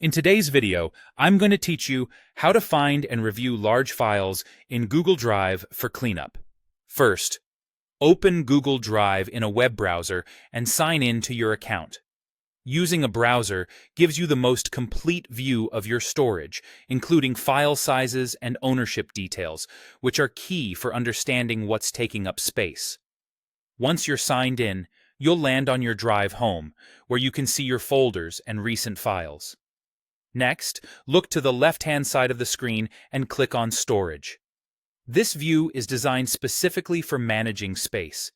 In today's video, I'm going to teach you how to find and review large files in Google Drive for cleanup. First, open Google Drive in a web browser and sign in to your account. Using a browser gives you the most complete view of your storage, including file sizes and ownership details, which are key for understanding what's taking up space. Once you're signed in, you'll land on your Drive home, where you can see your folders and recent files. Next, look to the left-hand side of the screen and click on Storage. This view is designed specifically for managing space.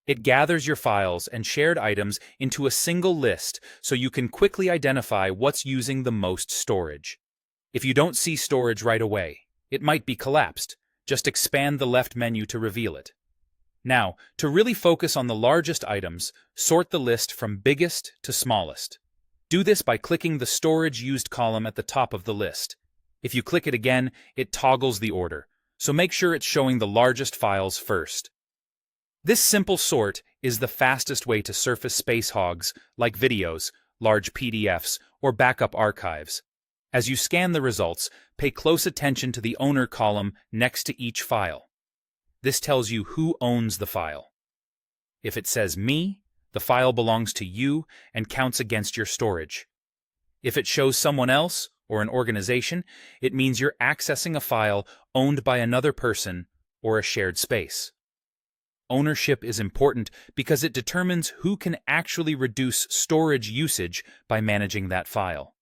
It gathers your files and shared items into a single list so you can quickly identify what's using the most storage. If you don't see storage right away, it might be collapsed. Just expand the left menu to reveal it. Now, to really focus on the largest items, sort the list from biggest to smallest. Do this by clicking the Storage Used column at the top of the list. If you click it again, it toggles the order, so make sure it's showing the largest files first. This simple sort is the fastest way to surface space hogs like videos, large PDFs, or backup archives. As you scan the results, pay close attention to the Owner column next to each file. This tells you who owns the file. If it says Me, the file belongs to you and counts against your storage. If it shows someone else or an organization, it means you're accessing a file owned by another person or a shared space. Ownership is important because it determines who can actually reduce storage usage by managing that file.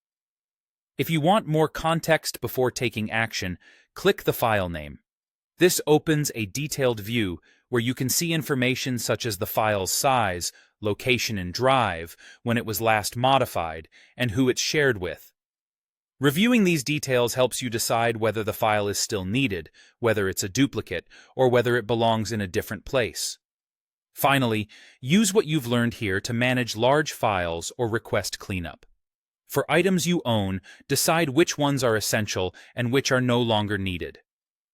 If you want more context before taking action, click the file name. This opens a detailed view where you can see information such as the file's size, location in Drive, when it was last modified, and who it's shared with. Reviewing these details helps you decide whether the file is still needed, whether it's a duplicate, or whether it belongs in a different place. Finally, use what you've learned here to manage large files or request cleanup. For items you own, decide which ones are essential and which are no longer needed.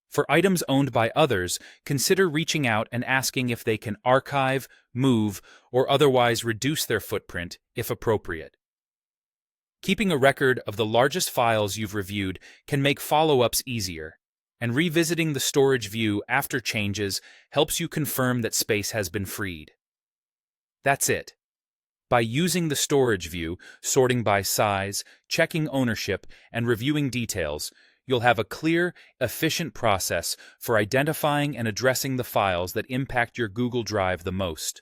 For items owned by others, consider reaching out and asking if they can archive, move, or otherwise reduce their footprint if appropriate. Keeping a record of the largest files you've reviewed can make follow-ups easier, and revisiting the storage view after changes helps you confirm that space has been freed. That's it. By using the storage view, sorting by size, checking ownership, and reviewing details, you'll have a clear, efficient process for identifying and addressing the files that impact your Google Drive the most.